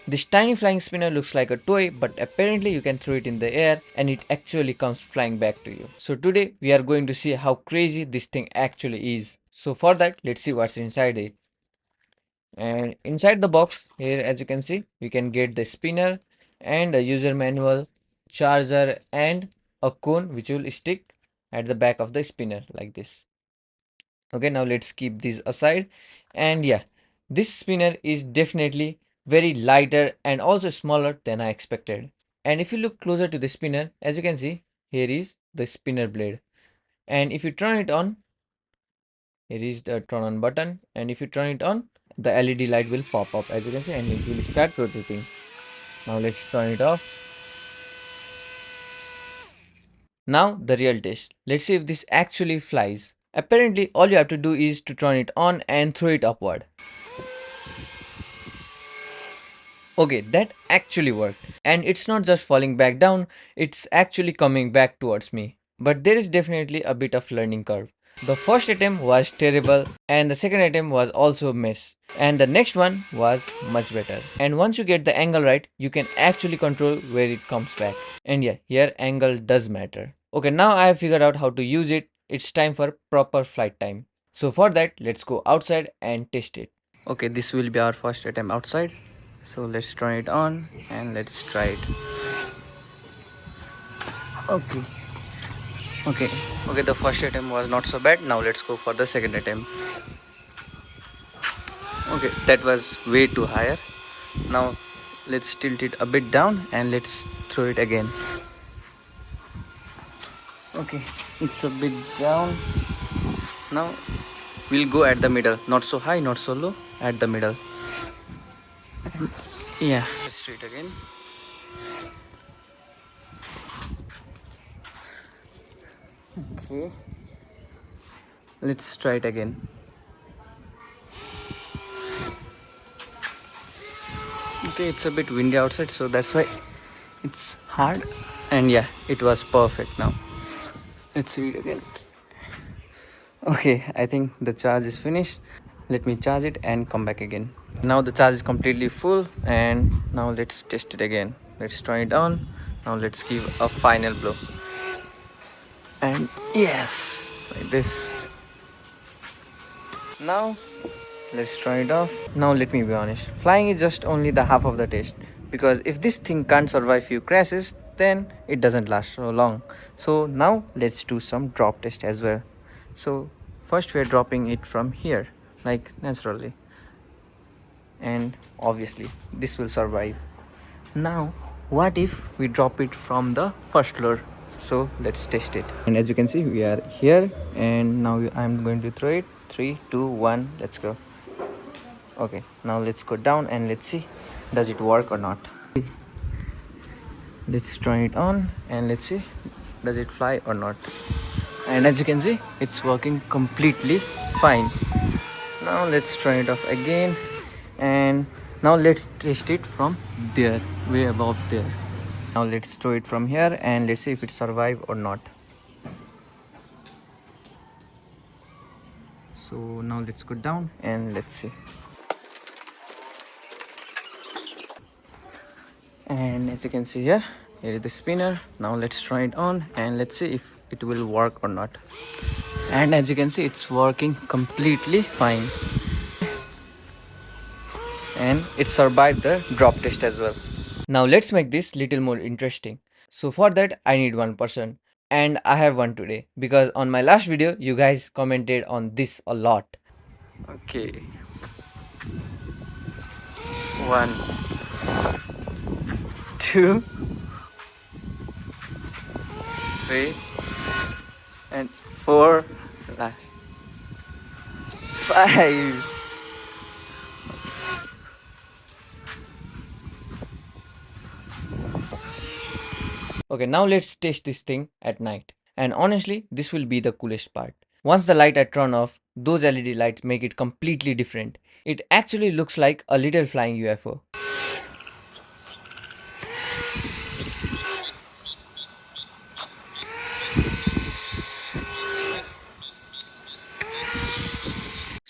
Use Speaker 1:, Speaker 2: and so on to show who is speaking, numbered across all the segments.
Speaker 1: This tiny flying spinner looks like a toy, but apparently you can throw it in the air and it actually comes flying back to you. So today we are going to see how crazy this thing actually is. So for that, let's see what's inside it. And inside the box here, as you can see, we can get the spinner and a user manual, charger, and a cone which will stick at the back of the spinner like this. Okay, now let's keep this aside. And yeah, this spinner is definitely very lighter and also smaller than I expected. And if you look closer to the spinner, as you can see, here is the spinner blade. And if you turn it on, here is the turn on button. And if you turn it on, the LED light will pop up, as you can see, and it will start rotating. Now let's turn it off. Now the real test. Let's see if this actually flies. Apparently, all you have to do is to turn it on and throw it upward. Okay, that actually worked. And it's not just falling back down, it's actually coming back towards me. But there is definitely a bit of learning curve. The first attempt was terrible and the second attempt was also a mess. And the next one was much better. And once you get the angle right, you can actually control where it comes back. And yeah, here angle does matter. Okay, now I have figured out how to use it. It's time for proper flight time. So for that, let's go outside and test it. Okay, this will be our first attempt outside. So let's turn it on and let's try it. Okay. Okay. Okay, the first attempt was not so bad. Now let's go for the second attempt. Okay, that was way too higher. Now let's tilt it a bit down and let's throw it again. Okay, it's a bit down. Now we'll go at the middle. Not so high, not so low. At the middle. Yeah, let's try it again. Okay, let's try it again. Okay, it's a bit windy outside, so that's why it's hard. And yeah, it was perfect. Now let's see it again. Okay, I think the charge is finished. Let me charge it and come back again. Now the charge is completely full, and now let's test it again. Let's turn it on. Now let's give a final blow. And yes, like this. Now let's turn it off. Now let me be honest, flying is just only the half of the test, because if this thing can't survive few crashes, then it doesn't last so long. So now let's do some drop test as well. So first we are dropping it from here, like naturally, and obviously this will survive. Now what if we drop it from the first floor? So let's test it. And as you can see, we are here, and now I'm going to throw it. 3 2 1, let's go. Okay, now let's go down and let's see, does it work or not. Let's turn it on and let's see, does it fly or not. And as you can see, it's working completely fine. Now let's turn it off again, and now let's test it from there, way above there. Now let's throw it from here and let's see if it survives or not. So now let's go down and let's see. And as you can see here is the spinner. Now let's try it on and let's see if it will work or not. And as you can see, it's working completely fine, and it survived the drop test as well. Now let's make this little more interesting. So for that I need one person, and I have one today because on my last video you guys commented on this a lot. Okay, 1 2 3 and 4, last 5. Okay, now let's test this thing at night. And honestly, this will be the coolest part. Once the light are turned off, those LED lights make it completely different. It actually looks like a little flying UFO.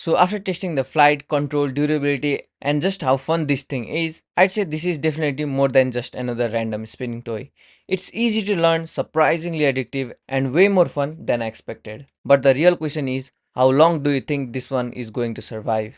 Speaker 1: So after testing the flight, control, durability, and just how fun this thing is, I'd say this is definitely more than just another random spinning toy. It's easy to learn, surprisingly addictive, and way more fun than I expected. But the real question is, how long do you think this one is going to survive?